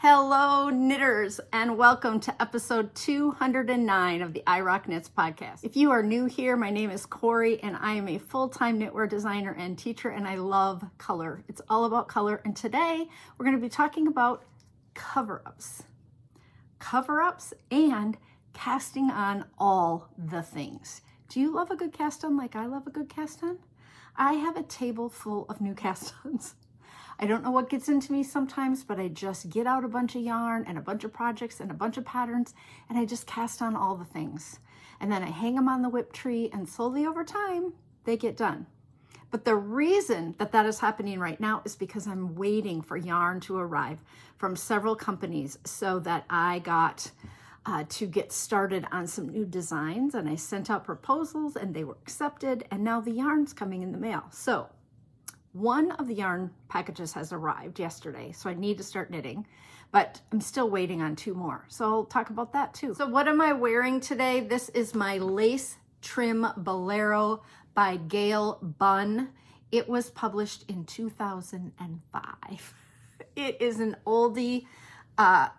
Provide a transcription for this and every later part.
Hello knitters, and welcome to episode 209 of the I Rock Knits podcast. If you are new here, my name is Cori and I am a full-time knitwear designer and teacher, and I love color. It's all about color, and today we're going to be talking about cover-ups. Cover-ups and casting on all the things. Do you love a good cast on like I love a good cast on? I have a table full of new cast ons. I don't know what gets into me sometimes, but I just get out a bunch of yarn and a bunch of projects and a bunch of patterns, and I just cast on all the things. And then I hang them on the whip tree, and slowly over time, they get done. But the reason that that is happening right now is because I'm waiting for yarn to arrive from several companies so that I got to get started on some new designs, and I sent out proposals and they were accepted, and now the yarn's coming in the mail. So one of the yarn packages has arrived yesterday, so I need to start knitting, but I'm still waiting on two more. So I'll talk about that too. So what am I wearing today? This is my lace Trim Bolero by Gayle Bunn. It was published in 2005. It is an oldie. I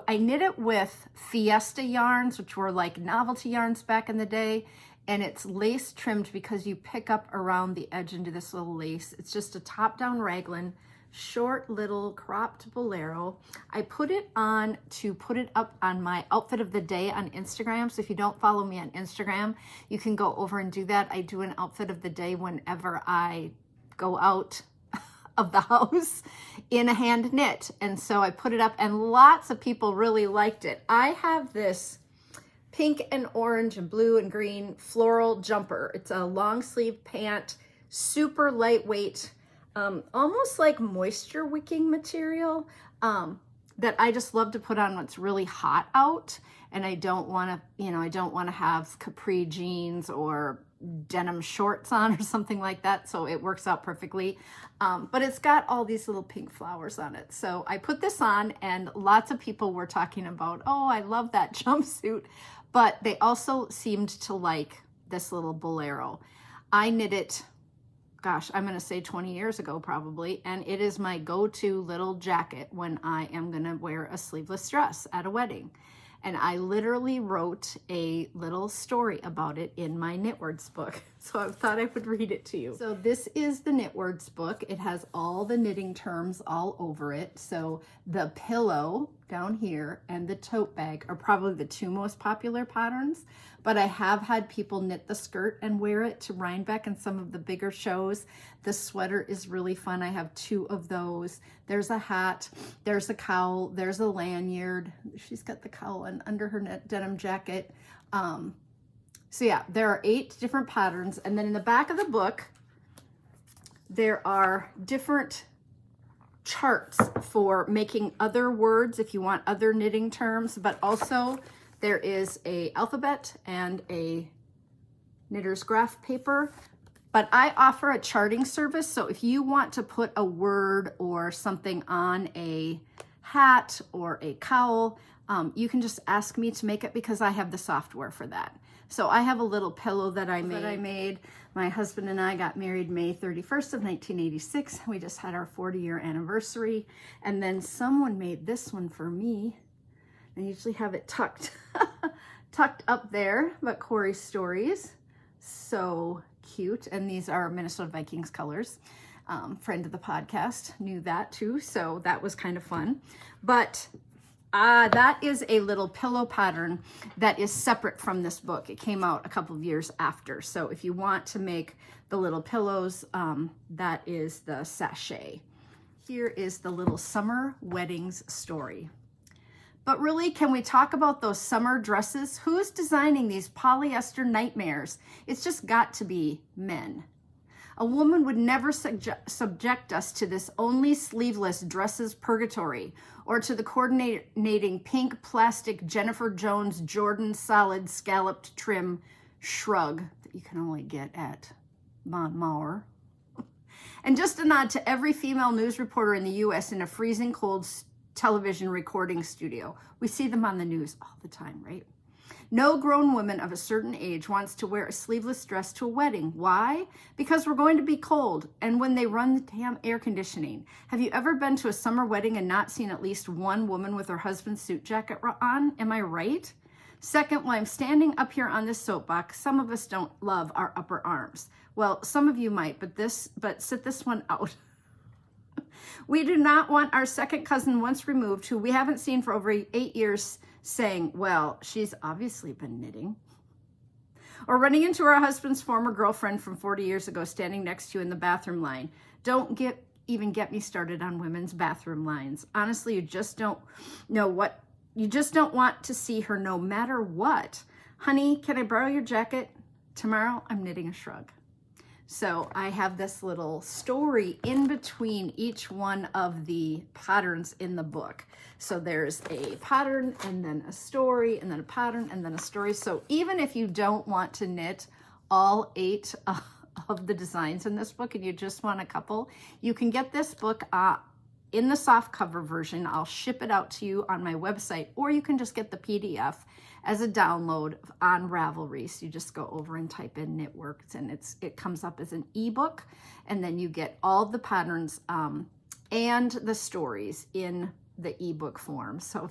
knit it with Fiesta yarns, which were like novelty yarns back in the day. And it's lace trimmed because you pick up around the edge into this little lace. It's just a top-down raglan, short little cropped bolero. I put it on to put it up on my outfit of the day on Instagram. So if you don't follow me on Instagram, you can go over and do that. I do an outfit of the day whenever I go out of the house in a hand knit. And so I put it up and lots of people really liked it. I have this pink and orange and blue and green floral jumper. It's a long sleeve pant, super lightweight, almost like moisture wicking material that I just love to put on when it's really hot out. And I don't want to, I don't want to have capri jeans or denim shorts on or something like that. So it works out perfectly. But it's got all these little pink flowers on it. So I put this on and lots of people were talking about, oh, I love that jumpsuit. But they also seemed to like this little bolero. I knit it, gosh, I'm going to say 20 years ago probably, and it is my go-to little jacket when I am going to wear a sleeveless dress at a wedding. And I literally wrote a little story about it in my Knitwords book. So I thought I would read it to you. So this is the Knitwords book. It has all the knitting terms all over it. So the pillow down here and the tote bag are probably the two most popular patterns, but I have had people knit the skirt and wear it to Rhinebeck and some of the bigger shows. The sweater is really fun. I have two of those. There's a hat, there's a cowl, there's a lanyard. She's got the cowl and under her denim jacket. So yeah, there are 8 different patterns. And then in the back of the book, there are different charts for making other words if you want other knitting terms, but also there is a alphabet and a knitter's graph paper. But I offer a charting service, so if you want to put a word or something on a hat or a cowl, you can just ask me to make it because I have the software for that. So I have a little pillow that I made. My husband and I got married May 31st of 1986. We just had our 40-year anniversary. And then someone made this one for me. I usually have it tucked up there, but Cori's Stories. So cute. And these are Minnesota Vikings colors. Friend of the podcast knew that too. So that was kind of fun. But that is a little pillow pattern that is separate from this book. It came out a couple of years after. So if you want to make the little pillows, that is the sachet. Here is the little summer weddings story. But really, can we talk about those summer dresses? Who's designing these polyester nightmares? It's just got to be men. A woman would never subject us to this only sleeveless dresses purgatory, or to the coordinating pink plastic Jennifer Jones Jordan solid scalloped trim shrug that you can only get at Mowry. And just a nod to every female news reporter in the U.S. in a freezing cold television recording studio. We see them on the news all the time, right? No grown woman of a certain age wants to wear a sleeveless dress to a wedding. Why? Because we're going to be cold, and when they run the damn air conditioning. Have you ever been to a summer wedding and not seen at least one woman with her husband's suit jacket on? Am I right? Second, while I'm standing up here on this soapbox, some of us don't love our upper arms. Well, some of you might, but sit this one out. We do not want our second cousin once removed, who we haven't seen for over 8 years, saying, well, she's obviously been knitting. Or running into her husband's former girlfriend from 40 years ago standing next to you in the bathroom line. Don't even get me started on women's bathroom lines. Honestly, you just don't want to see her no matter what. Honey, can I borrow your jacket? Tomorrow I'm knitting a shrug. So I have this little story in between each one of the patterns in the book. So there's a pattern and then a story and then a pattern and then a story. So even if you don't want to knit all 8 of the designs in this book and you just want a couple, you can get this book in the soft cover version. I'll ship it out to you on my website, or you can just get the PDF as a download on Ravelry. So you just go over and type in Knitwords and it comes up as an ebook, and then you get all the patterns and the stories in the ebook form. So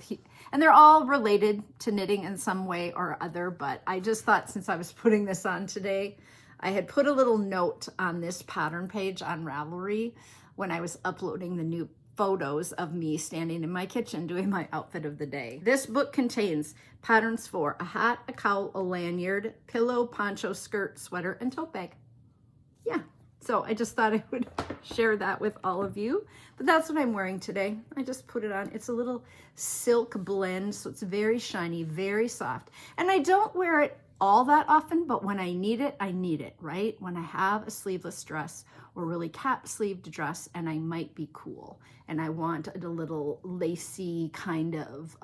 and they're all related to knitting in some way or other, but I just thought since I was putting this on today, I had put a little note on this pattern page on Ravelry when I was uploading the new photos of me standing in my kitchen doing my outfit of the day. This book contains patterns for a hat, a cowl, a lanyard, pillow, poncho, skirt, sweater, and tote bag. Yeah, so I just thought I would share that with all of you. But that's what I'm wearing today. I just put it on. It's a little silk blend, so it's very shiny, very soft. And I don't wear it all that often, but when I need it, right? When I have a sleeveless dress or really cap sleeved dress and I might be cool and I want a little lacy kind of,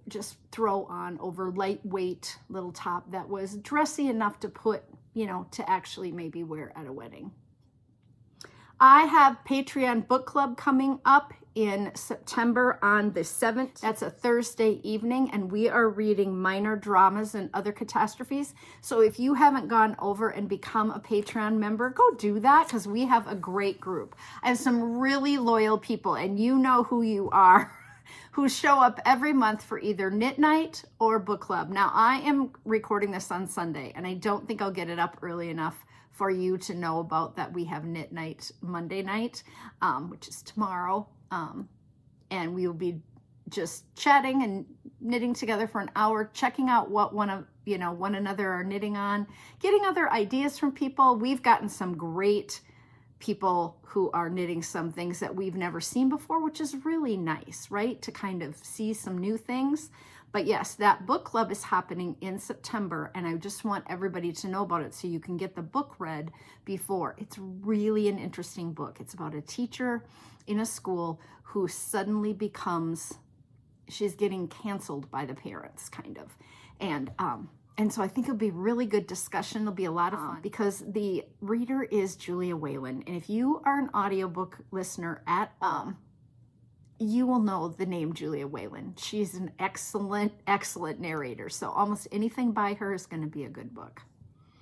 just throw on over lightweight little top that was dressy enough to put, to actually maybe wear at a wedding. I have Patreon book club coming up in September on the 7th. That's a Thursday evening, and we are reading Minor Dramas and Other Catastrophes. So if you haven't gone over and become a Patreon member, go do that, because we have a great group. I have some really loyal people, and you know who you are, who show up every month for either knit night or book club. Now, I am recording this on Sunday, and I don't think I'll get it up early enough for you to know about that we have knit night Monday night, which is tomorrow. And we will be just chatting and knitting together for an hour, checking out what one another are knitting on, getting other ideas from people. We've gotten some great people who are knitting some things that we've never seen before, which is really nice, right? To kind of see some new things. But yes, that book club is happening in September, and I just want everybody to know about it so you can get the book read before. It's really an interesting book. It's about a teacher in a school who suddenly she's getting canceled by the parents, kind of. And so I think it'll be really good discussion. It'll be a lot of fun because the reader is Julia Whalen. And if you are an audiobook listener at you will know the name Julia Whalen. She's an excellent, excellent narrator. So almost anything by her is going to be a good book.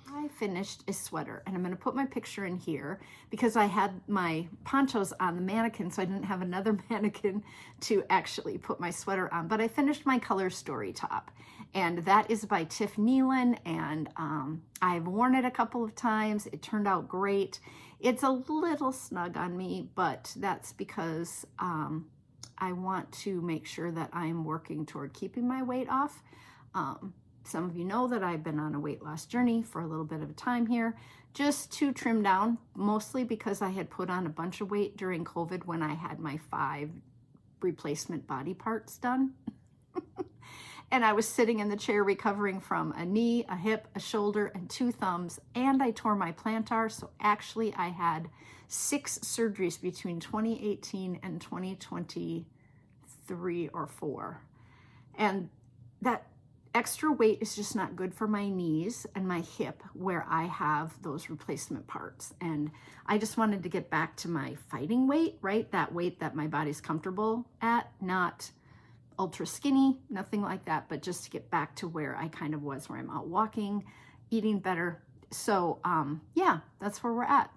I finished a sweater, and I'm going to put my picture in here because I had my ponchos on the mannequin, so I didn't have another mannequin to actually put my sweater on. But I finished my color story top, and that is by Tiff Neilan, and I've worn it a couple of times. It turned out great. It's a little snug on me, but that's because I want to make sure that I'm working toward keeping my weight off. Some of you know that I've been on a weight loss journey for a little bit of a time here, just to trim down, mostly because I had put on a bunch of weight during COVID when I had my 5 replacement body parts done. And I was sitting in the chair recovering from a knee, a hip, a shoulder, and 2 thumbs, and I tore my plantar. So actually I had 6 surgeries between 2018 and 2023 or 4. And that extra weight is just not good for my knees and my hip where I have those replacement parts. And I just wanted to get back to my fighting weight, right? That weight that my body's comfortable at, not ultra skinny, nothing like that, but just to get back to where I kind of was, where I'm out walking, eating better. So yeah, that's where we're at.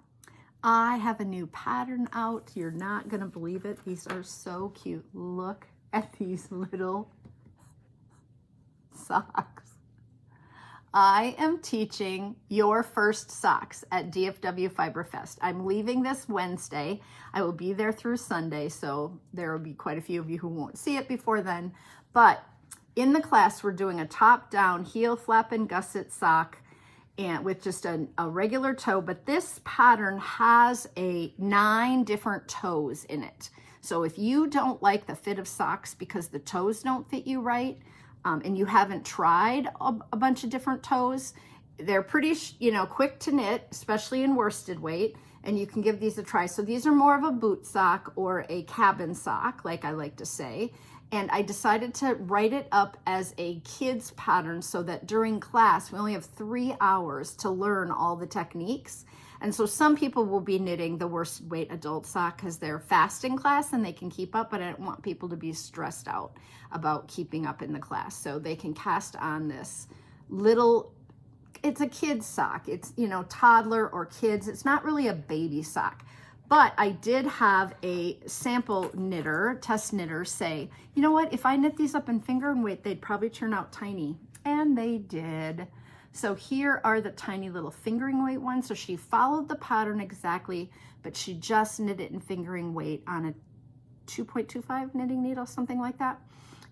I have a new pattern out. You're not gonna believe it. These are so cute. Look at these little socks. I am teaching your first socks at DFW Fiber Fest. I'm leaving this Wednesday. I will be there through Sunday, so there will be quite a few of you who won't see it before then. But in the class, we're doing a top-down heel flap and gusset sock, and with just a regular toe, but this pattern has 9 different toes in it. So if you don't like the fit of socks because the toes don't fit you right, and you haven't tried a bunch of different toes, they're pretty, quick to knit, especially in worsted weight, and you can give these a try. So these are more of a boot sock or a cabin sock, like I like to say. And I decided to write it up as a kid's pattern so that during class, we only have 3 hours to learn all the techniques. And so some people will be knitting the worsted weight adult sock because they're fast in class and they can keep up, but I don't want people to be stressed out about keeping up in the class. So they can cast on this little, it's a kid's sock. It's, toddler or kids. It's not really a baby sock. But I did have a sample knitter, test knitter, say, you know what, if I knit these up in finger and weight, they'd probably turn out tiny. And they did. So here are the tiny little fingering weight ones. So she followed the pattern exactly, but she just knit it in fingering weight on a 2.25 knitting needle, something like that.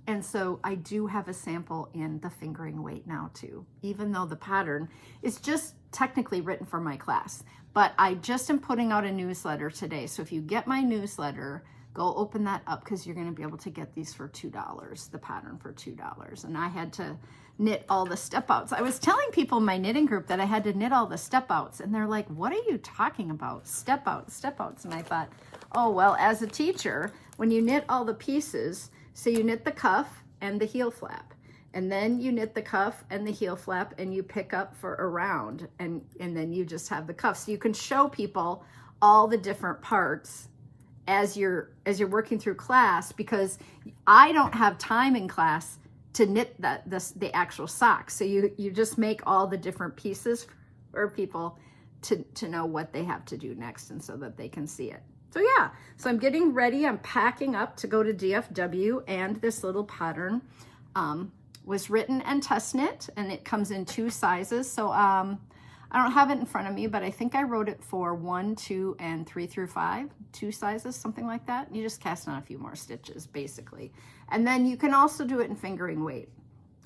And so I do have a sample in the fingering weight now too, even though the pattern is just technically written for my class. But I just am putting out a newsletter today. So if you get my newsletter, go open that up because you're going to be able to get these for $2, the pattern for $2. And I had to knit all the step outs. I was telling people in my knitting group that I had to knit all the step outs, and they're like, what are you talking about? Step outs, step outs. And I thought, oh, well, as a teacher, when you knit all the pieces, so you knit the cuff and the heel flap, and then you knit the cuff and the heel flap, and you pick up for a round, and then you just have the cuff. So you can show people all the different parts as you're working through class, because I don't have time in class to knit the actual socks. So you just make all the different pieces for people to know what they have to do next, and so that they can see it. So yeah, so I'm getting ready. I'm packing up to go to DFW, and this little pattern was written and test knit, and it comes in 2 sizes. So I don't have it in front of me, but I think I wrote it for 1, 2, and 3 through 5, 2 sizes, something like that. You just cast on a few more stitches, basically. And then you can also do it in fingering weight,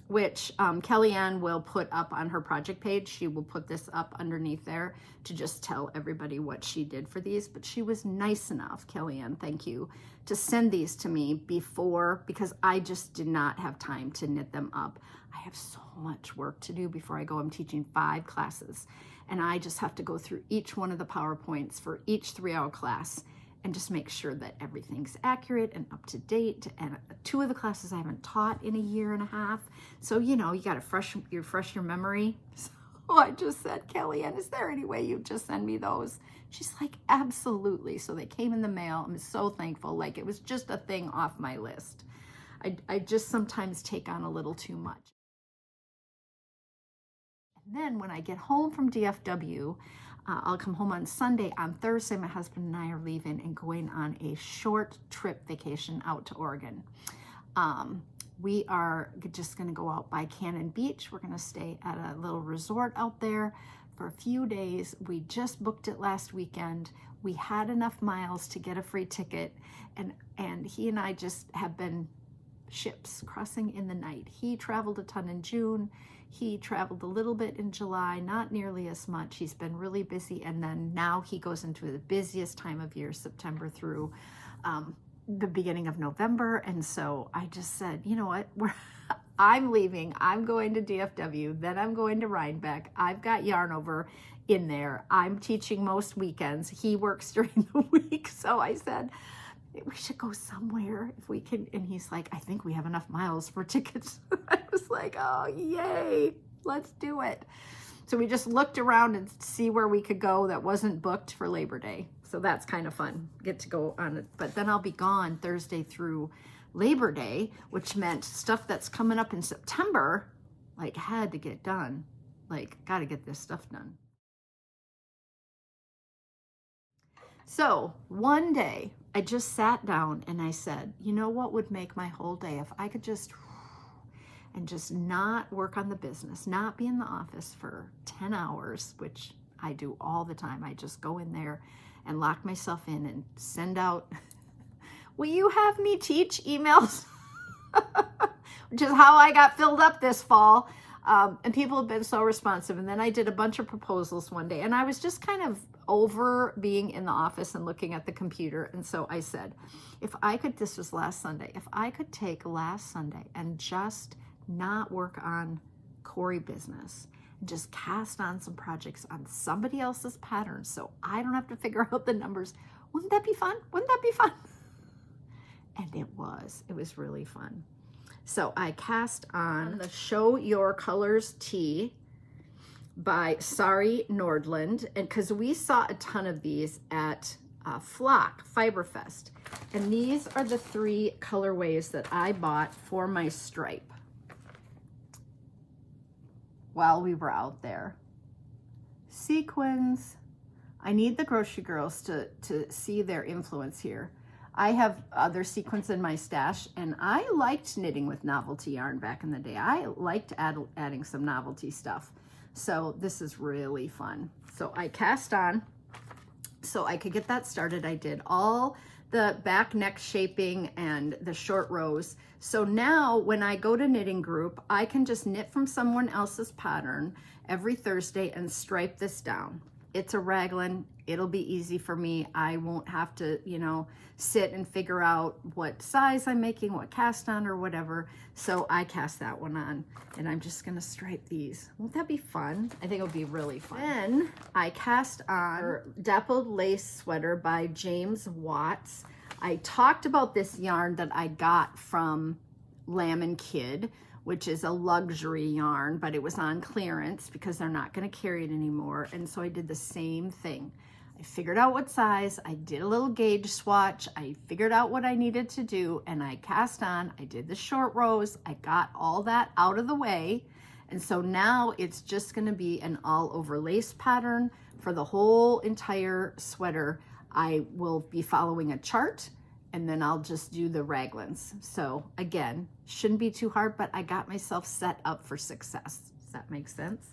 which Kellyanne will put up on her project page. She will put this up underneath there to just tell everybody what she did for these. But she was nice enough, Kellyanne, thank you, to send these to me before, because I just did not have time to knit them up. I have so much work to do before I go. I'm teaching 5 classes, and I just have to go through each one of the PowerPoints for each 3-hour class and just make sure that everything's accurate and up to date. And 2 of the classes I haven't taught in a year and a half. So, you got to refresh your memory. So I just said, Kellyanne, is there any way you'd just send me those? She's like, absolutely. So they came in the mail. I'm so thankful. Like, it was just a thing off my list. I just sometimes take on a little too much. And then when I get home from DFW, I'll come home on Sunday. On Thursday, my husband and I are leaving and going on a short trip vacation out to Oregon. We are just going to go out by Cannon Beach. We're going to stay at a little resort out there for a few days. We just booked it last weekend. We had enough miles to get a free ticket, and he and I just have been ships crossing in the night. He traveled a ton in June. He traveled a little bit in July, not nearly as much. He's been really busy, and then now he goes into the busiest time of year, September through the beginning of November. And so I just said, you know what, I'm leaving. I'm going to DFW, then I'm going to Rhinebeck. I've got yarn over in there. I'm teaching most weekends. He works during the week. So I said, we should go somewhere if we can. And he's like, I think we have enough miles for tickets. I was like, oh, yay, let's do it. So we just looked around and see where we could go that wasn't booked for Labor Day. So that's kind of fun, get to go on it. But then I'll be gone Thursday through Labor Day, which meant stuff that's coming up in September, like had to get done. Like, got to get this stuff done. So one day I just sat down and I said, you know what would make my whole day if I could just not work on the business, not be in the office for 10 hours, which I do all the time. I just go in there and lock myself in and send out, will you have me teach emails? Which is how I got filled up this fall. And people have been so responsive. And then I did a bunch of proposals one day, and I was just kind of over being in the office and looking at the computer. And so I said, if I could, this was last Sunday, if I could take last Sunday and just not work on Cori business, just cast on some projects on somebody else's patterns so I don't have to figure out the numbers. Wouldn't that be fun? Wouldn't that be fun? And it was really fun. So I cast on the Show Your Colors tee by Sari Nordland, and because we saw a ton of these at Flock Fiberfest, and these are the 3 colorways that I bought for my stripe while we were out there. Sequins. I need the grocery girls to see their influence here. I have other sequins in my stash, and I liked knitting with novelty yarn back in the day. I liked adding some novelty stuff. So this is really fun. So I cast on so I could get that started. I did all the back neck shaping and the short rows. So now when I go to knitting group, I can just knit from someone else's pattern every Thursday and stripe this down. It's a Raglan. It'll be easy for me. I won't have to, you know, sit and figure out what size I'm making, what cast on or whatever. So I cast that one on, and I'm just gonna stripe these. Won't that be fun? I think it'll be really fun. Then I cast on Dappled Lace Sweater by James Watts. I talked about this yarn that I got from Lamb & Kid, which is a luxury yarn, but it was on clearance because they're not gonna carry it anymore. And so I did the same thing. I figured out what size, I did a little gauge swatch, I figured out what I needed to do, and I cast on, I did the short rows, I got all that out of the way. And so now it's just gonna be an all over lace pattern for the whole entire sweater. I will be following a chart, and then I'll just do the Raglans. So again, shouldn't be too hard, but I got myself set up for success. Does that make sense?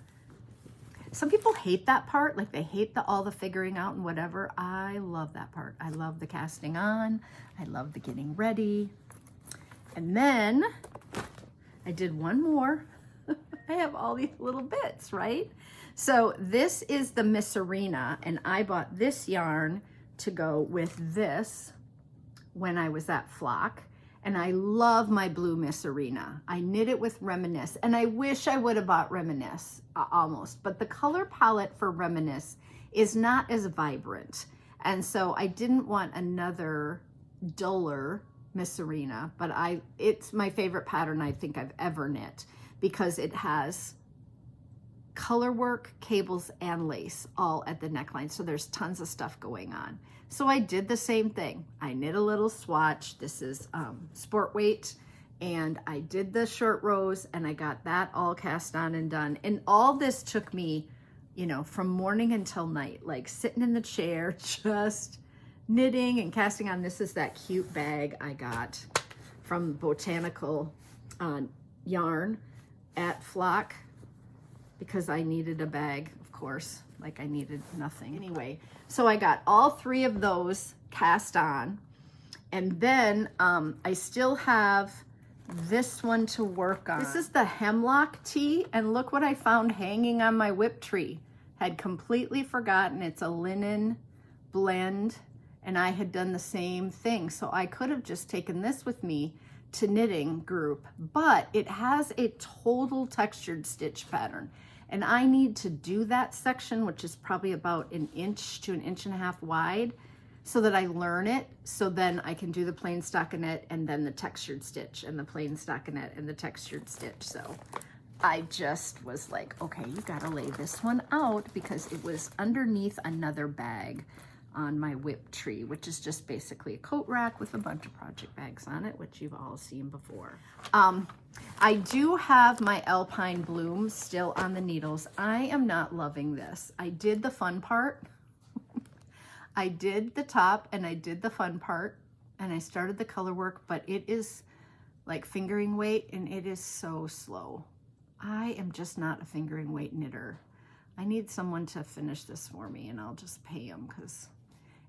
Some people hate that part, like they hate all the figuring out and whatever. I love that part. I love the casting on. I love the getting ready. And then I did one more. I have all these little bits, right? So this is the Missurina, and I bought this yarn to go with this when I was at Flock. And I love my blue Missurina. I knit it with Reminisce, and I wish I would have bought Reminisce almost, but the color palette for Reminisce is not as vibrant. And so I didn't want another duller Missurina, but it's my favorite pattern I think I've ever knit because it has color work, cables, and lace all at the neckline. So there's tons of stuff going on. So I did the same thing. I knit a little swatch. This is sport weight, and I did the short rows, and I got that all cast on and done. And all this took me, you know, from morning until night, like sitting in the chair, just knitting and casting on. This is that cute bag I got from Botanical Yarn at Flock because I needed a bag, of course, like I needed nothing. Anyway, so I got all 3 of those cast on, and then I still have this one to work on. This is the Hemlock tee, and look what I found hanging on my whip tree. Had completely forgotten. It's a linen blend, and I had done the same thing. So I could have just taken this with me to knitting group, but it has a total textured stitch pattern. And I need to do that section, which is probably about 1 inch to 1.5 inches wide, so that I learn it, so then I can do the plain stockinette and then the textured stitch and the plain stockinette and the textured stitch. So I just was like, okay, you gotta lay this one out because it was underneath another bag on my whip tree, which is just basically a coat rack with a bunch of project bags on it, which you've all seen before. I do have my Alpine bloom still on the needles. I am not loving this. I did the fun part. I did the top and I did the fun part and I started the color work, but it is like fingering weight and it is so slow. I am just not a fingering weight knitter. I need someone to finish this for me and I'll just pay them because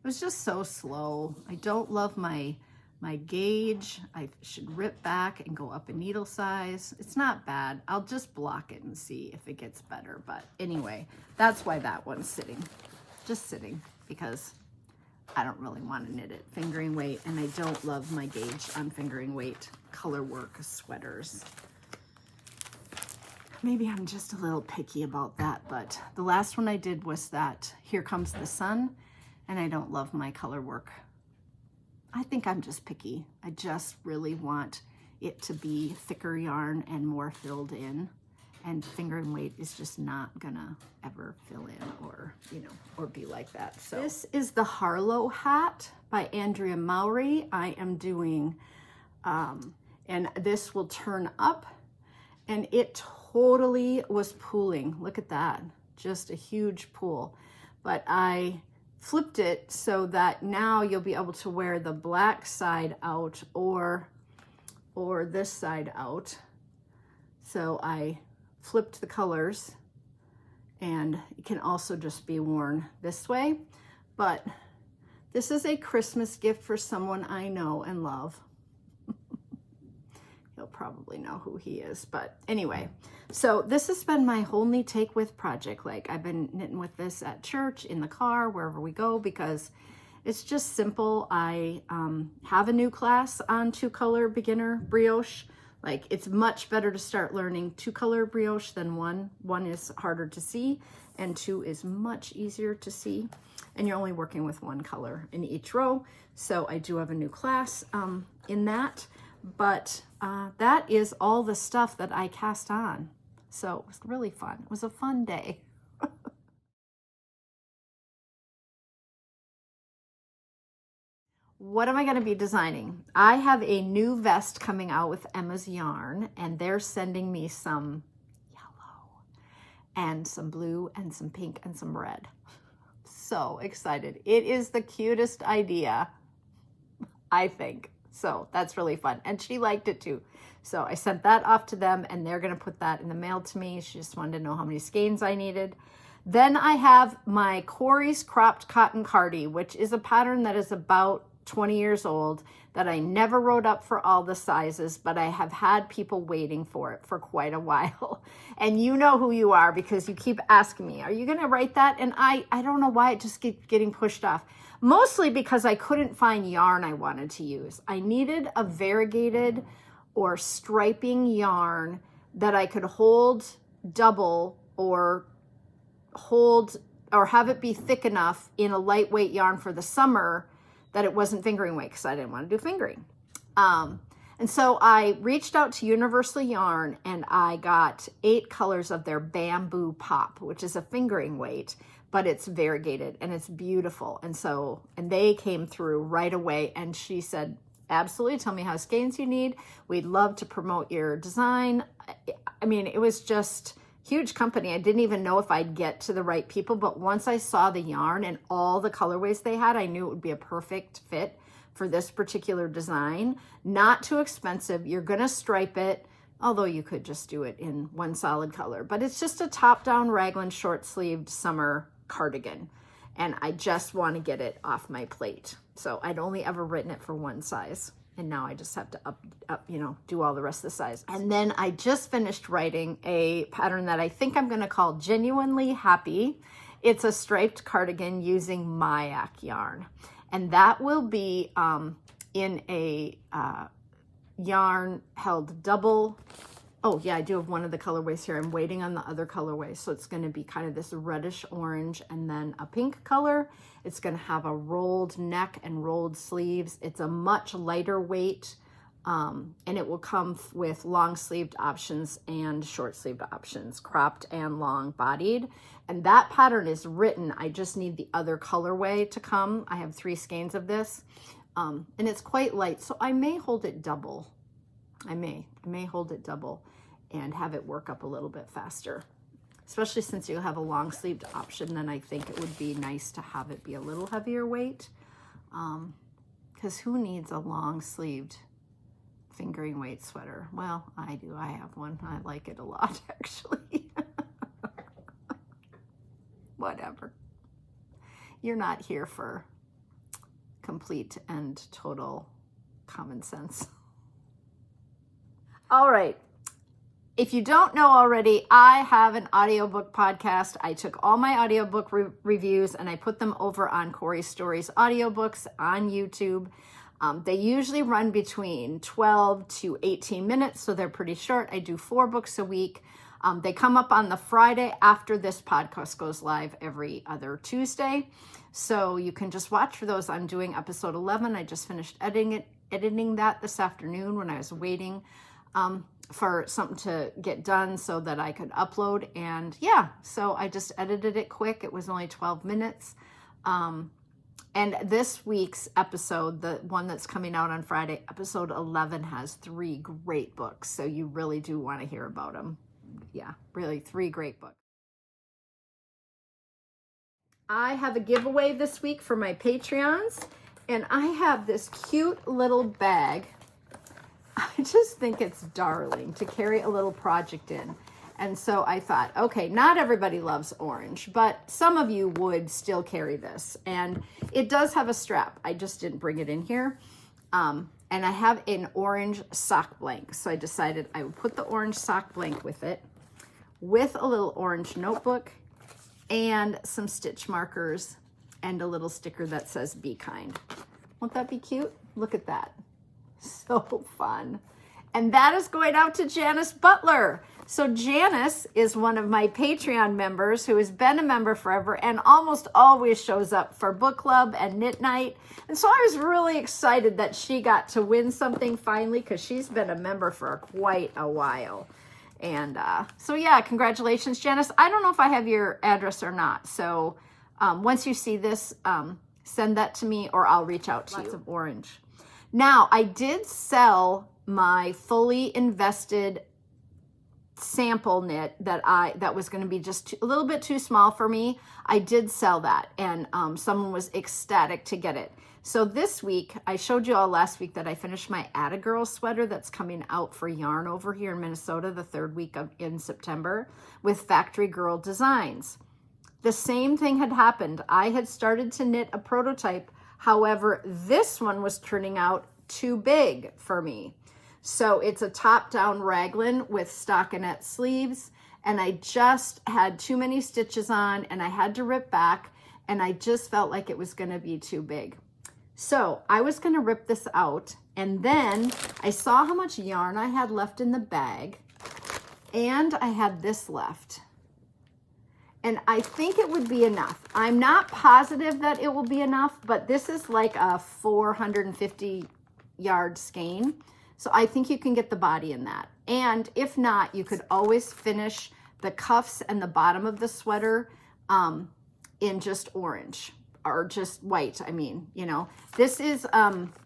it was just so slow. I don't love my gauge. I should rip back and go up a needle size. It's not bad. I'll just block it and see if it gets better. But anyway, that's why that one's sitting. Just sitting because I don't really want to knit it. Fingering weight, and I don't love my gauge on fingering weight color work sweaters. Maybe I'm just a little picky about that, but the last one I did was that Here Comes the Sun, and I don't love my color work. I think I'm just picky. I just really want it to be thicker yarn and more filled in, and fingering weight is just not gonna ever fill in or, you know, or be like that. So this is the Harlow hat by Andrea Mowry. I am doing, and this will turn up, and it totally was pooling. Look at that, just a huge pool. But I flipped it so that now you'll be able to wear the black side out or this side out. So I flipped the colors, and it can also just be worn this way. But this is a Christmas gift for someone I know and love. You'll probably know who he is, but anyway, so this has been my whole knit take with project. Like, I've been knitting with this at church, in the car, wherever we go, because it's just simple. I have a new class on 2-color beginner brioche. Like, it's much better to start learning 2-color brioche than one. One is harder to see and 2 is much easier to see. And you're only working with 1 color in each row. So I do have a new class in that. But that is all the stuff that I cast on. So it was really fun. It was a fun day. What am I going to be designing? I have a new vest coming out with Emma's yarn, and they're sending me some yellow and some blue and some pink and some red. So excited. It is the cutest idea, I think. So that's really fun. And she liked it too. So I sent that off to them, and they're going to put that in the mail to me. She just wanted to know how many skeins I needed. Then I have my Cori's Cropped Cotton Cardi, which is a pattern that is about 20 years old, that I never wrote up for all the sizes, but I have had people waiting for it for quite a while. And you know who you are because you keep asking me, are you going to write that? And I don't know why it just keeps getting pushed off. Mostly because I couldn't find yarn I wanted to use. I needed a variegated or striping yarn that I could hold double or have it be thick enough in a lightweight yarn for the summer that it wasn't fingering weight, because I didn't want to do fingering. And so I reached out to Universal Yarn, and I got 8 colors of their Bamboo Pop, which is a fingering weight, but it's variegated and it's beautiful. And they came through right away, and she said, absolutely, tell me how skeins you need. We'd love to promote your design. I mean, it was just huge company. I didn't even know if I'd get to the right people, but once I saw the yarn and all the colorways they had, I knew it would be a perfect fit for this particular design. Not too expensive. You're gonna stripe it, although you could just do it in one solid color, but it's just a top-down Raglan short-sleeved summer cardigan, and I just want to get it off my plate. So I'd only ever written it for one size, and now I just have to do all the rest of the size. And then I just finished writing a pattern that I think I'm going to call Genuinely Happy. It's a striped cardigan using Mayak yarn, and that will be in a yarn held double. Oh yeah, I do have one of the colorways here. I'm waiting on the other colorway. So it's going to be kind of this reddish orange and then a pink color. It's going to have a rolled neck and rolled sleeves. It's a much lighter weight And it will come with long sleeved options and short sleeved options, cropped and long bodied. And that pattern is written. I just need the other colorway to come. I have 3 skeins of this, and it's quite light. So I may hold it double. I may hold it double and have it work up a little bit faster, especially since you have a long sleeved option. Then I think it would be nice to have it be a little heavier weight, because who needs a long sleeved fingering weight sweater? Well, I do. I have one. I like it a lot, actually. Whatever. You're not here for complete and total common sense. All right. If you don't know already, I have an audiobook podcast. I took all my audiobook reviews and I put them over on Cori Stories audiobooks on YouTube. They usually run between 12 to 18 minutes, so they're pretty short. I do 4 books a week. They come up on the Friday after this podcast goes live every other Tuesday. So you can just watch for those. I'm doing episode 11. I just finished editing that this afternoon when I was waiting for something to get done so that I could upload. And yeah, so I just edited it quick. It was only 12 minutes. And this week's episode, the one that's coming out on Friday, episode 11, has 3 great books. So you really do want to hear about them. Yeah, really 3 great books. I have a giveaway this week for my Patreons, and I have this cute little bag. I just think it's darling to carry a little project in. And so I thought, okay, not everybody loves orange, but some of you would still carry this. And it does have a strap. I just didn't bring it in here. And I have an orange sock blank. So I decided I would put the orange sock blank with it, with a little orange notebook and some stitch markers and a little sticker that says "Be kind." Won't that be cute? Look at that. So fun. And that is going out to Janice Butler. So Janice is one of my Patreon members who has been a member forever and almost always shows up for book club and knit night. And so I was really excited that she got to win something finally, because she's been a member for quite a while. And so yeah, congratulations, Janice. I don't know if I have your address or not. So once you see this, send that to me or I'll reach out to you. Lots of orange. Now, I did sell my fully invested sample knit that was going to be just a little bit too small for me. I did sell that, and someone was ecstatic to get it. So this week, I showed you all last week that I finished my Atta Girl sweater that's coming out for yarn over here in Minnesota the 3rd week in September with Factory Girl Designs. The same thing had happened. I had started to knit a prototype. However, this one was turning out too big for me. So it's a top-down raglan with stockinette sleeves, and I just had too many stitches on, and I had to rip back, and I just felt like it was going to be too big. So I was going to rip this out, and then I saw how much yarn I had left in the bag, and I had this left. And I think it would be enough. I'm not positive that it will be enough, but this is like a 450 yard skein. So I think you can get the body in that. And if not, you could always finish the cuffs and the bottom of the sweater in just orange or just white. I mean, you know, this is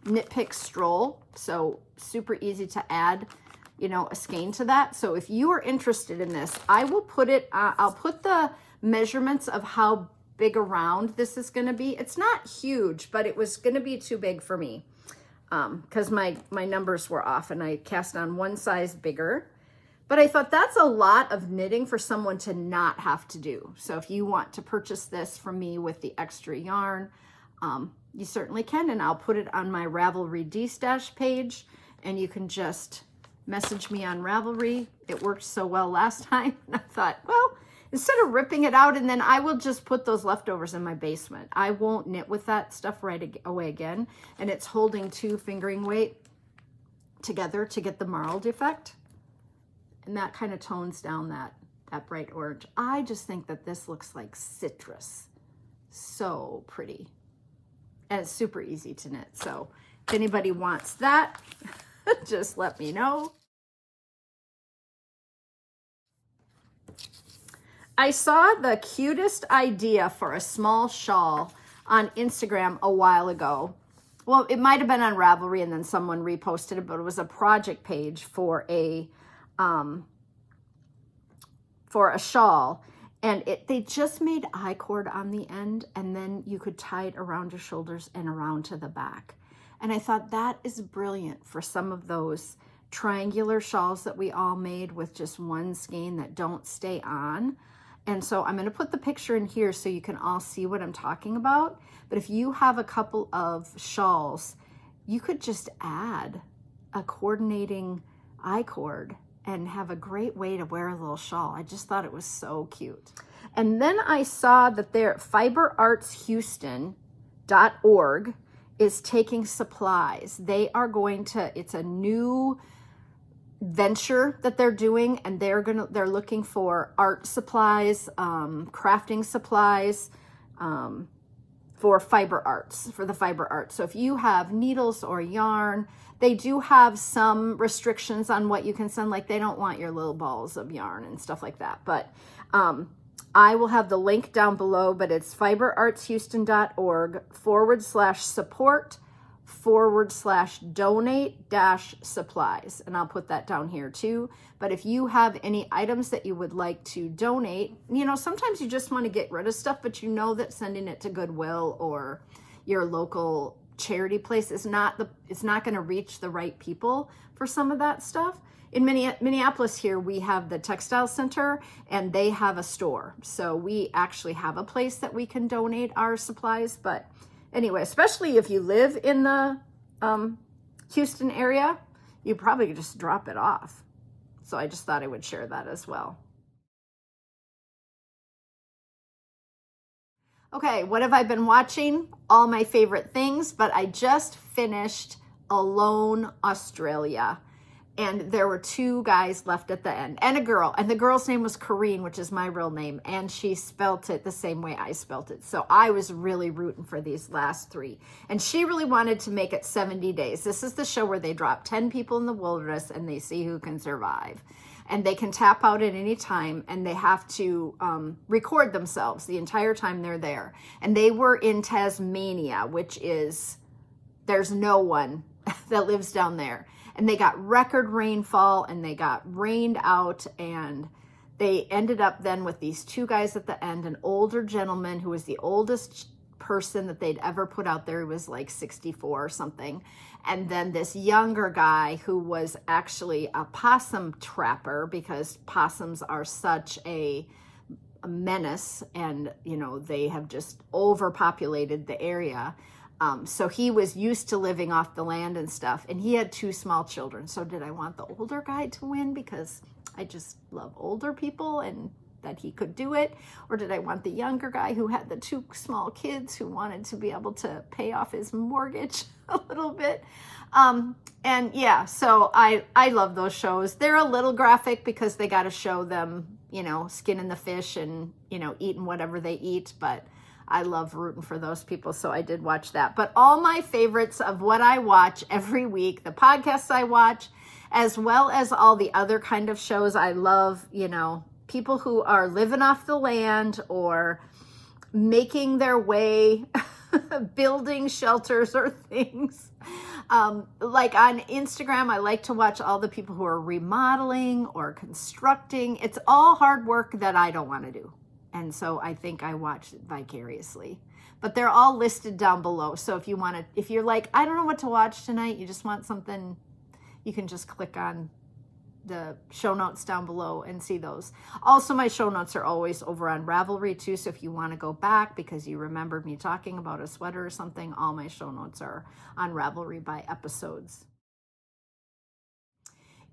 Knit Pick Stroll. So super easy to add, you know, a skein to that. So if you are interested in this, I will put it, I'll put the measurements of how big around this is going to be. It's not huge, but it was going to be too big for me because my numbers were off and I cast on one size bigger. But I thought that's a lot of knitting for someone to not have to do. So if you want to purchase this from me with the extra yarn, you certainly can. And I'll put it on my Ravelry Destash page, and you can just message me on Ravelry. It worked so well last time. And I thought, well, instead of ripping it out, and then I will just put those leftovers in my basement. I won't knit with that stuff right away again. And it's holding 2 fingering weight together to get the marled effect. And that kind of tones down that bright orange. I just think that this looks like citrus. So pretty. And it's super easy to knit. So if anybody wants that, just let me know. I saw the cutest idea for a small shawl on Instagram a while ago. Well, it might have been on Ravelry and then someone reposted it, but it was a project page for a shawl. And they just made I-cord on the end, and then you could tie it around your shoulders and around to the back. And I thought that is brilliant for some of those triangular shawls that we all made with just one skein that don't stay on. And so I'm going to put the picture in here so you can all see what I'm talking about. But if you have a couple of shawls, you could just add a coordinating I-cord and have a great way to wear a little shawl. I just thought it was so cute. And then I saw that their fiberartshouston.org is taking supplies. They are going to, it's a new venture that they're doing, and they're looking for art supplies, crafting supplies, for the fiber arts. So if you have needles or yarn, they do have some restrictions on what you can send. Like they don't want your little balls of yarn and stuff like that. But I will have the link down below, but it's fiberartshouston.org/support/donate-supplies. And I'll put that down here too. But if you have any items that you would like to donate, sometimes you just want to get rid of stuff, but you know that sending it to Goodwill or your local charity place it's not going to reach the right people for some of that stuff. In Minneapolis here, we have the textile center and they have a store. So we actually have a place that we can donate our supplies. But anyway, especially if you live in the Houston area, you probably could just drop it off. So I just thought I would share that as well. Okay, what have I been watching? All my favorite things, but I just finished Alone Australia. And there were 2 guys left at the end and a girl. And the girl's name was Corrine, which is my real name. And she spelt it the same way I spelt it. So I was really rooting for these last 3. And she really wanted to make it 70 days. This is the show where they drop 10 people in the wilderness and they see who can survive. And they can tap out at any time, and they have to record themselves the entire time they're there. And they were in Tasmania, which is, there's no one that lives down there. And they got record rainfall and they got rained out, and they ended up then with these 2 guys at the end, an older gentleman who was the oldest person that they'd ever put out there. He was like 64 or something. And then this younger guy who was actually a possum trapper, because possums are such a menace and, they have just overpopulated the area. So he was used to living off the land and stuff, and he had 2 small children. So did I want the older guy to win because I just love older people and that he could do it? Or did I want the younger guy who had the 2 small kids who wanted to be able to pay off his mortgage a little bit? And yeah, so I love those shows. They're a little graphic because they got to show them, skinning the fish and, eating whatever they eat, but I love rooting for those people, so I did watch that. But all my favorites of what I watch every week, the podcasts I watch, as well as all the other kind of shows I love, people who are living off the land or making their way, building shelters or things. Like on Instagram, I like to watch all the people who are remodeling or constructing. It's all hard work that I don't want to do. And so I think I watch it vicariously, but they're all listed down below. So if you're like, I don't know what to watch tonight, you just want something, you can just click on the show notes down below and see those. Also, my show notes are always over on Ravelry too. So if you want to go back because you remembered me talking about a sweater or something, all my show notes are on Ravelry by episodes.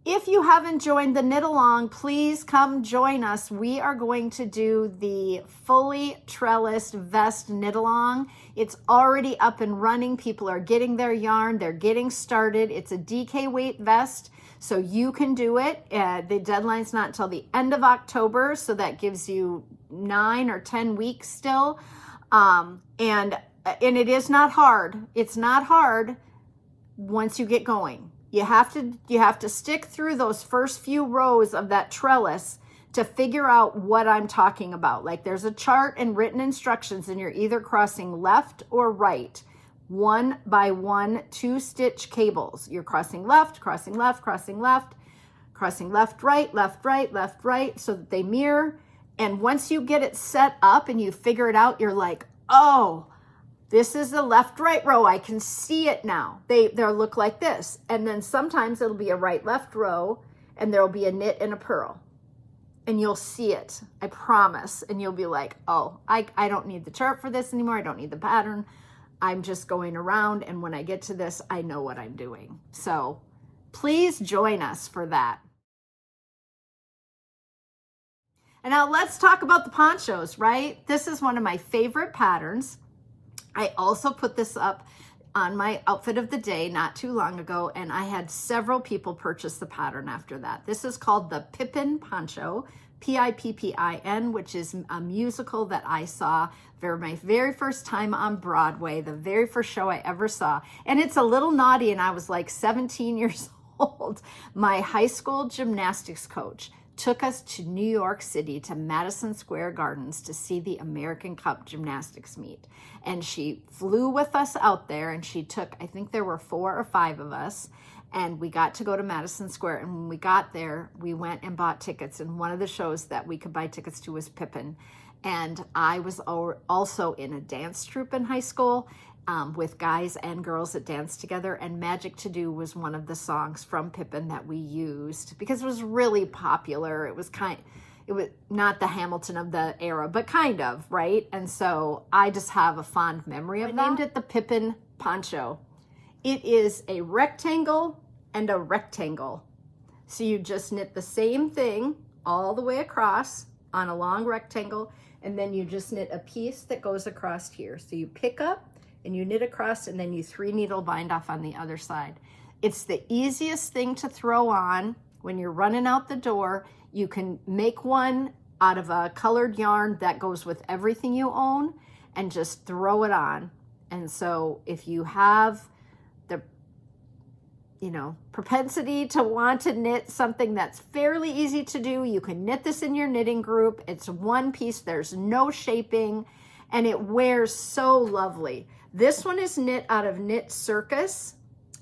If you haven't joined the knit along, please come join us. We are going to do the fully trellised vest knit along. It's already up and running. People are getting their yarn. They're getting started. It's a DK weight vest, so you can do it. The deadline's not until the end of October, so that gives you 9 or 10 weeks still. And it is not hard. It's not hard once you get going. You have to stick through those first few rows of that trellis to figure out what I'm talking about. Like there's a chart and written instructions, and you're either crossing left or right, 1 by 1 2-stitch cables. You're crossing left, crossing left, crossing left, crossing left, right, left, right, left, right, so that they mirror. And once you get it set up and you figure it out, you're like, oh, this is the left, right row. I can see it now. They'll look like this. And then sometimes it'll be a right, left row, and there'll be a knit and a purl. And you'll see it, I promise. And you'll be like, oh, I don't need the chart for this anymore. I don't need the pattern. I'm just going around. And when I get to this, I know what I'm doing. So please join us for that. And now let's talk about the ponchos, right? This is one of my favorite patterns. I also put this up on my outfit of the day not too long ago, and I had several people purchase the pattern after that. This is called the Pippin Poncho, Pippin, which is a musical that I saw for my very first time on Broadway, the very first show I ever saw. And it's a little naughty, and I was like 17 years old. My high school gymnastics coach took us to New York City to Madison Square Gardens to see the American Cup gymnastics meet. And she flew with us out there, and she took, I think there were 4 or 5 of us, and we got to go to Madison Square. And when we got there, we went and bought tickets. And one of the shows that we could buy tickets to was Pippin. And I was also in a dance troupe in high school with guys and girls that danced together. And Magic to Do was one of the songs from Pippin that we used because it was really popular. It was not the Hamilton of the era, but kind of, right? And so I just have a fond memory of that. I named it the Pippin Poncho. It is a rectangle and a rectangle. So you just knit the same thing all the way across on a long rectangle, and then you just knit a piece that goes across here. So you pick up and you knit across, and then you 3-needle bind off on the other side. It's the easiest thing to throw on when you're running out the door. You can make one out of a colored yarn that goes with everything you own and just throw it on. And so if you have the propensity to want to knit something that's fairly easy to do, you can knit this in your knitting group. It's one piece, there's no shaping, and it wears so lovely. This one is knit out of Knit Circus,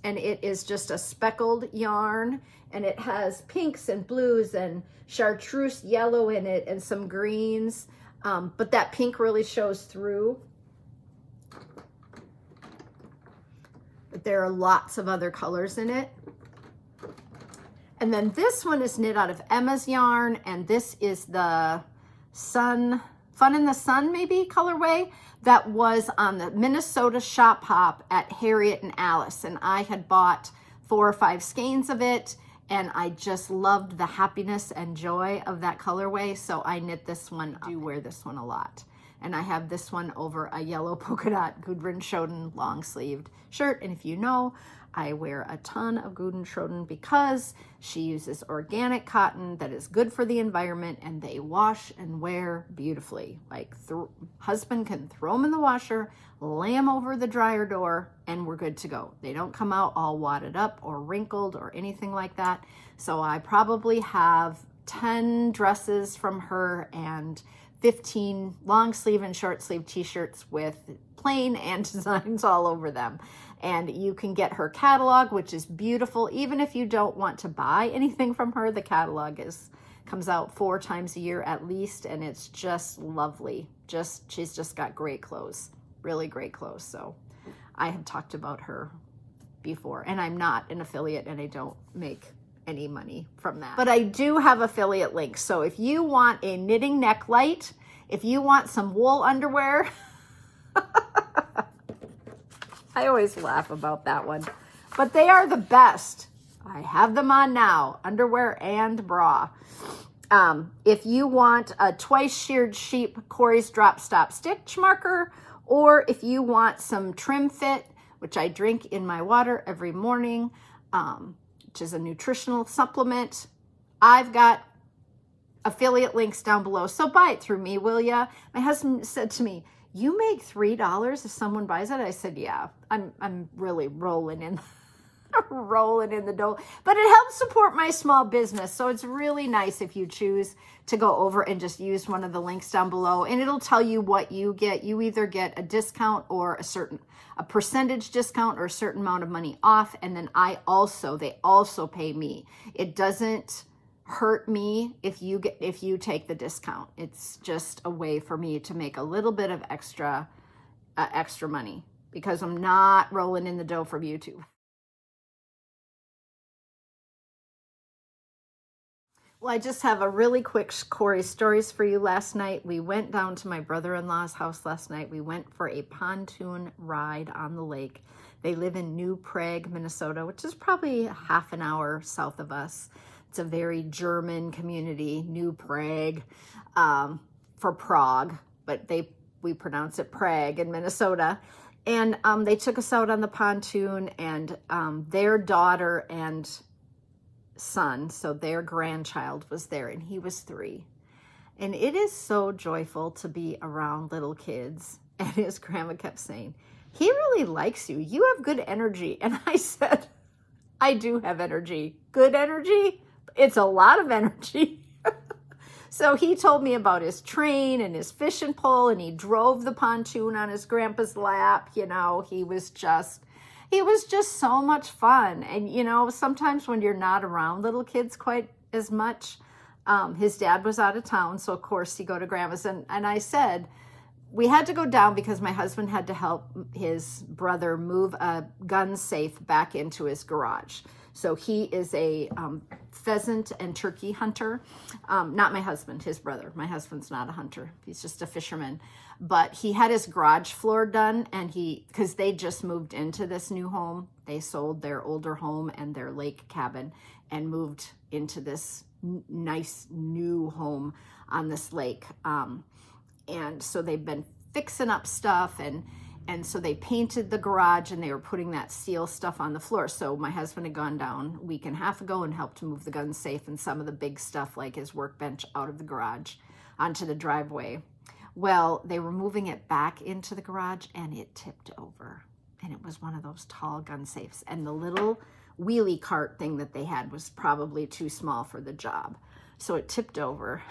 and it is just a speckled yarn, and it has pinks and blues and chartreuse yellow in it and some greens, but that pink really shows through. But there are lots of other colors in it. And then this one is knit out of Emma's yarn, and this is the Fun in the Sun maybe colorway that was on the Minnesota Shop Hop at Harriet and Alice. And I had bought 4 or 5 skeins of it, and I just loved the happiness and joy of that colorway. So I knit this one. I do wear this one a lot. And I have this one over a yellow polka dot Gudrun Schoden long sleeved shirt. And if you know, I wear a ton of Gudrun Schoden because she uses organic cotton that is good for the environment, and they wash and wear beautifully. Like husband can throw them in the washer, lay them over the dryer door, and we're good to go. They don't come out all wadded up or wrinkled or anything like that. So I probably have 10 dresses from her and 15 long sleeve and short sleeve t-shirts with plain and designs all over them. And you can get her catalog, which is beautiful. Even if you don't want to buy anything from her, the catalog comes out 4 times a year at least, and it's just lovely. She's just got great clothes, really great clothes. So I have talked about her before, and I'm not an affiliate, and I don't make any money from that. But I do have affiliate links. So if you want a knitting neck light, if you want some wool underwear, I always laugh about that one, but they are the best. I have them on now, underwear and bra. If you want a twice sheared sheep Cori's Drop Stop Stitch marker, or if you want some Trim Fit, which I drink in my water every morning, which is a nutritional supplement, I've got affiliate links down below. So buy it through me, will ya? My husband said to me, "You make $3 if someone buys it?" I said, "Yeah, I'm really rolling in rolling in the dough, but it helps support my small business. So it's really nice if you choose to go over and just use one of the links down below, and it'll tell you what you get. You either get a discount or a percentage discount or a certain amount of money off. And then they also pay me. It doesn't hurt me if you take the discount. It's just a way for me to make a little bit of extra money, because I'm not rolling in the dough from YouTube. Well, I just have a really quick Cori stories for you. Last night, we went down to my brother-in-law's house last night. We went for a pontoon ride on the lake. They live in New Prague, Minnesota, which is probably half an hour south of us. It's a very German community, New Prague, for Prague, but we pronounce it Prague in Minnesota. And they took us out on the pontoon, and their daughter and son, so their grandchild, was there, and he was 3. And it is so joyful to be around little kids. And his grandma kept saying, he really likes you. You have good energy. And I said, I do have energy. Good energy? It's a lot of energy. So he told me about his train and his fishing pole, and he drove the pontoon on his grandpa's lap. You know, he was just so much fun. And, you know, sometimes when you're not around little kids quite as much, his dad was out of town. So, of course, he go to grandma's. And I said, we had to go down because my husband had to help his brother move a gun safe back into his garage. So he is a pheasant and turkey hunter. Not my husband, his brother. My husband's not a hunter. He's just a fisherman. But he had his garage floor done, and because they just moved into this new home. They sold their older home and their lake cabin and moved into this nice new home on this lake. And so they've been fixing up stuff, and so they painted the garage, and they were putting that steel stuff on the floor. So my husband had gone down a week and a half ago and helped to move the gun safe and some of the big stuff like his workbench out of the garage onto the driveway. Well, they were moving it back into the garage, and it tipped over. And it was one of those tall gun safes. And the little wheelie cart thing that they had was probably too small for the job. So it tipped over,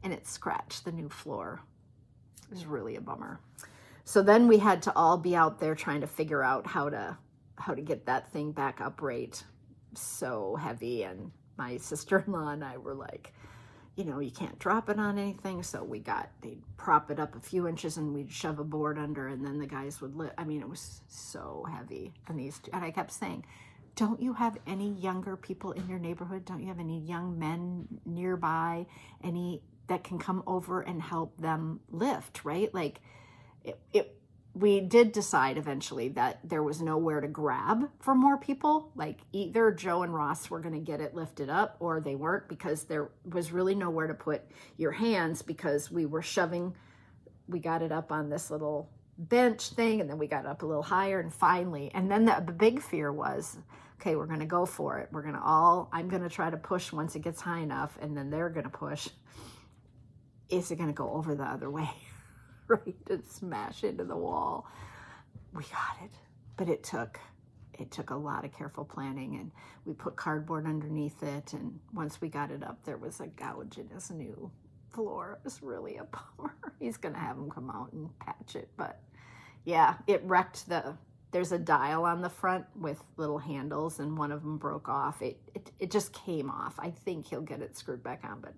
and it scratched the new floor. It was really a bummer. So then we had to all be out there trying to figure out how to get that thing back upright. So heavy. And my sister-in-law and I were like, you know, you can't drop it on anything. So they'd prop it up a few inches, and we'd shove a board under, and then the guys would lift. I mean, it was so heavy. And I kept saying, don't you have any younger people in your neighborhood? Don't you have any young men nearby? Any that can come over and help them lift, right? Like, we did decide eventually that there was nowhere to grab for more people. Like, either Joe and Ross were going to get it lifted up, or they weren't, because there was really nowhere to put your hands, because we got it up on this little bench thing, and then we got up a little higher, and finally, and then the big fear was, okay, we're going to go for it. I'm going to try to push once it gets high enough, and then they're going to push. Is it going to go over the other way? Right, and smash into the wall. We got it, but it took a lot of careful planning, and we put cardboard underneath it, and once we got it up, there was a gouge in his new floor. It was really a bummer. He's gonna have him come out and patch it, but yeah, it wrecked there's a dial on the front with little handles, and one of them broke off. It just came off. I think he'll get it screwed back on, but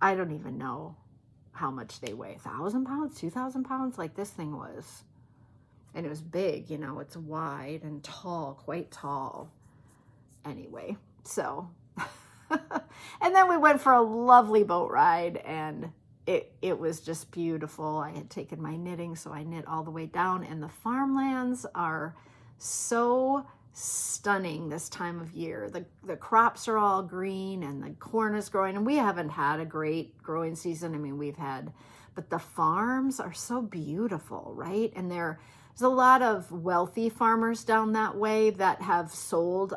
I don't even know how much they weigh. 1,000 pounds, 2,000 pounds, like this thing was. And it was big, you know, it's wide and tall, quite tall. Anyway, so, and then we went for a lovely boat ride, and it was just beautiful. I had taken my knitting, so I knit all the way down, and the farmlands are so stunning this time of year. The crops are all green, and the corn is growing, and we haven't had a great growing season. I mean, but the farms are so beautiful, right? And there's a lot of wealthy farmers down that way that have sold,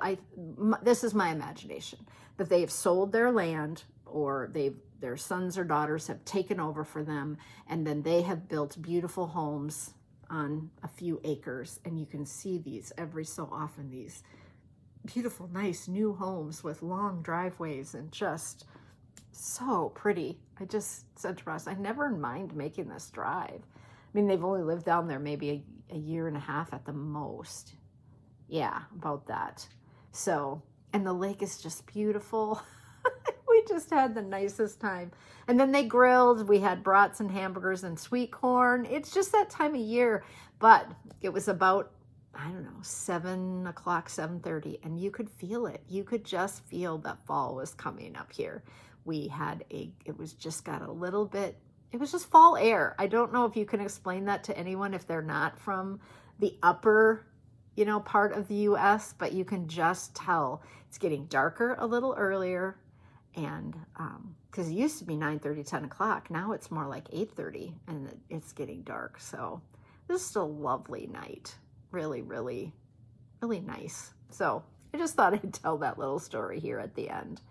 this is my imagination, that they've sold their land, or their sons or daughters have taken over for them, and then they have built beautiful homes on a few acres, and you can see these every so often, these beautiful, nice new homes with long driveways and just so pretty. I just said to Ross, I never mind making this drive. I mean, they've only lived down there maybe a year and a half at the most. Yeah, about that. So, and the lake is just beautiful. We just had the nicest time. And then they grilled. We had brats and hamburgers and sweet corn. It's just that time of year. But it was about, I don't know, 7 o'clock, 7:30, and you could feel it. You could just feel that fall was coming up here. We had it was just got a little bit, it was just fall air. I don't know if you can explain that to anyone if they're not from the upper, part of the U.S., but you can just tell it's getting darker a little earlier. And because it used to be 9:30, 10 o'clock. Now it's more like 8:30 and it's getting dark. So this is a lovely night. Really, really, really nice. So I just thought I'd tell that little story here at the end.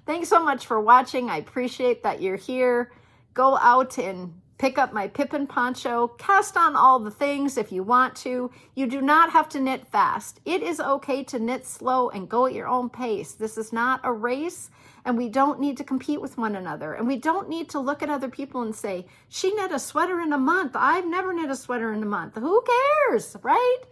Thanks so much for watching. I appreciate that you're here. Go out and pick up my Pippin poncho. Cast on all the things if you want to. You do not have to knit fast. It is okay to knit slow and go at your own pace. This is not a race, and we don't need to compete with one another. And we don't need to look at other people and say, she knit a sweater in a month. I've never knit a sweater in a month. Who cares, right?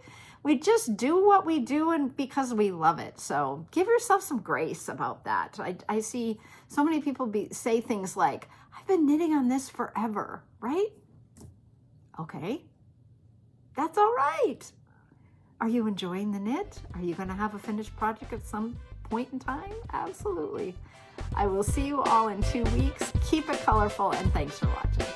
We just do what we do and because we love it. So give yourself some grace about that. I see so many people say things like, I've been knitting on this forever, right? Okay, that's all right. Are you enjoying the knit? Are you going to have a finished project at some point in time? Absolutely. I will see you all in 2 weeks. Keep it colorful, and thanks for watching.